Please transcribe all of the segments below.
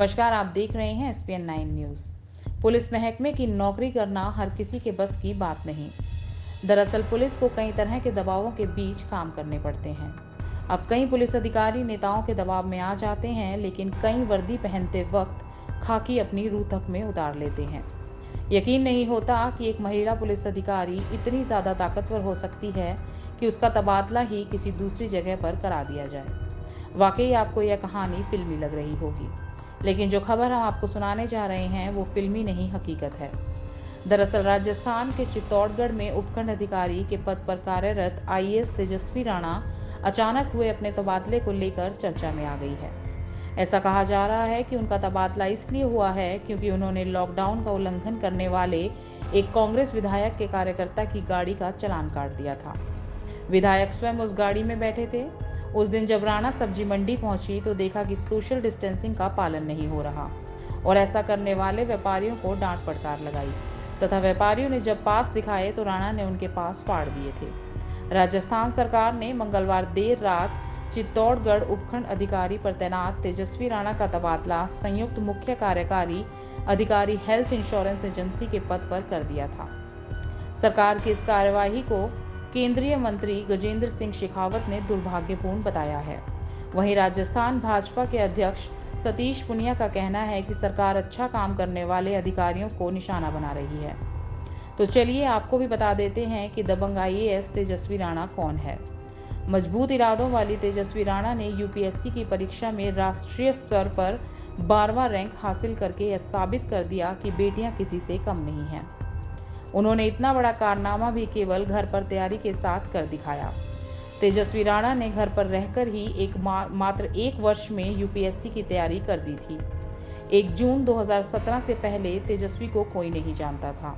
नमस्कार, आप देख रहे हैं SPN 9 न्यूज़। पुलिस महकमे की नौकरी करना हर किसी के बस की बात नहीं। दरअसल पुलिस को कई तरह के दबावों के बीच काम करने पड़ते हैं। अब कई पुलिस अधिकारी नेताओं के दबाव में आ जाते हैं, लेकिन कई वर्दी पहनते वक्त खाकी अपनी रूह तक में उतार लेते हैं। यकीन नहीं होता कि एक महिला पुलिस अधिकारी इतनी ज़्यादा ताकतवर हो सकती है कि उसका तबादला ही किसी दूसरी जगह पर करा दिया जाए। वाकई आपको यह कहानी फिल्मी लग रही होगी, लेकिन जो खबर हम आपको सुनाने जा रहे हैं वो फिल्मी नहीं, हकीकत है। दरअसल राजस्थान के चित्तौड़गढ़ में उपखंड अधिकारी के पद पर कार्यरत IAS तेजस्वी राणा अचानक हुए अपने तबादले को लेकर चर्चा में आ गई है। ऐसा कहा जा रहा है कि उनका तबादला इसलिए हुआ है क्योंकि उन्होंने लॉकडाउन का उल्लंघन करने वाले एक कांग्रेस विधायक के कार्यकर्ता की गाड़ी का चालान काट दिया था। विधायक स्वयं उस गाड़ी में बैठे थे। उस दिन जब राणा सब्जी मंडी पहुंची तो देखा कि सोशल डिस्टेंसिंग का पालन नहीं हो रहा और ऐसा करने वाले व्यापारियों को डांट फटकार लगाई तथा व्यापारियों ने जब पास दिखाए तो राणा ने उनके पास फाड़ दिए थे। राजस्थान सरकार ने मंगलवार देर रात चित्तौड़गढ़ उपखंड अधिकारी पर तैनात तेजस्वी राणा का तबादला संयुक्त मुख्य कार्यकारी अधिकारी हेल्थ इंश्योरेंस एजेंसी के पद पर कर दिया था। सरकार की इस कार्यवाही को केंद्रीय मंत्री गजेंद्र सिंह शेखावत ने दुर्भाग्यपूर्ण बताया है। वहीं राजस्थान भाजपा के अध्यक्ष सतीश पुनिया का कहना है कि सरकार अच्छा काम करने वाले अधिकारियों को निशाना बना रही है। तो चलिए आपको भी बता देते हैं कि दबंग IAS तेजस्वी राणा कौन है। मजबूत इरादों वाली तेजस्वी राणा ने UPSC की परीक्षा में राष्ट्रीय स्तर पर 12वां रैंक हासिल करके यह साबित कर दिया कि बेटियां किसी से कम नहीं हैं। उन्होंने इतना बड़ा कारनामा भी केवल घर पर तैयारी के साथ कर दिखाया। तेजस्वी राणा ने घर पर रहकर ही मात्र एक वर्ष में UPSC की तैयारी कर दी थी। 1 जून 2017 से पहले तेजस्वी को कोई नहीं जानता था,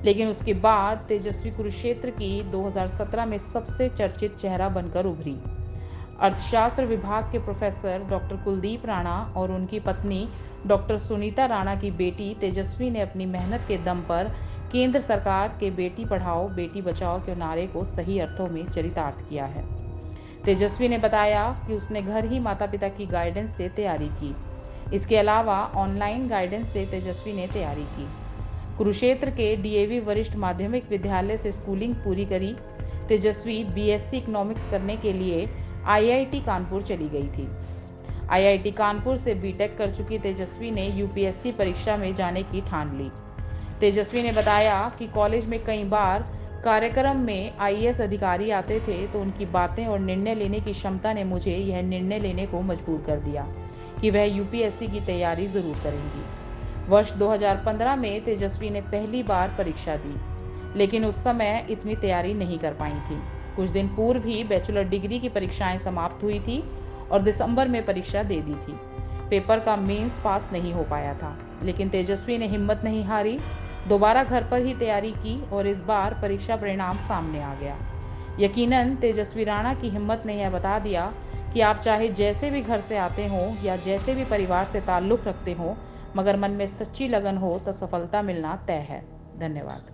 लेकिन उसके बाद तेजस्वी कुरुक्षेत्र की 2017 में सबसे चर्चित चेहरा बनकर उभरी। अर्थशास्त्र विभाग के प्रोफेसर डॉक्टर कुलदीप राणा और उनकी पत्नी डॉक्टर सुनीता राणा की बेटी तेजस्वी ने अपनी मेहनत के दम पर केंद्र सरकार के बेटी पढ़ाओ बेटी बचाओ के नारे को सही अर्थों में चरितार्थ किया है। तेजस्वी ने बताया कि उसने घर ही माता पिता की गाइडेंस से तैयारी की। इसके अलावा ऑनलाइन गाइडेंस से तेजस्वी ने तैयारी की। कुरुक्षेत्र के DAV वरिष्ठ माध्यमिक विद्यालय से स्कूलिंग पूरी करी। तेजस्वी BSc इकोनॉमिक्स करने के लिए IIT कानपुर चली गई थी। IIT कानपुर से BTech कर चुकी तेजस्वी ने UPSC परीक्षा में जाने की ठान ली। तेजस्वी ने बताया कि कॉलेज में कई बार कार्यक्रम में IAS अधिकारी आते थे तो उनकी बातें और निर्णय लेने की क्षमता ने मुझे यह निर्णय लेने को मजबूर कर दिया कि वह UPSC की तैयारी जरूर करेंगी। वर्ष 2015 में तेजस्वी ने पहली बार परीक्षा दी, लेकिन उस समय इतनी तैयारी नहीं कर पाई थी। कुछ दिन पूर्व ही बैचलर डिग्री की परीक्षाएं समाप्त हुई थी और दिसंबर में परीक्षा दे दी थी। पेपर का मेंस पास नहीं हो पाया था, लेकिन तेजस्वी ने हिम्मत नहीं हारी, दोबारा घर पर ही तैयारी की और इस बार परीक्षा परिणाम सामने आ गया। यकीनन तेजस्वी राणा की हिम्मत ने यह बता दिया कि आप चाहे जैसे भी घर से आते हो या जैसे भी परिवार से ताल्लुक़ रखते हो, मगर मन में सच्ची लगन हो तो सफलता मिलना तय है। धन्यवाद।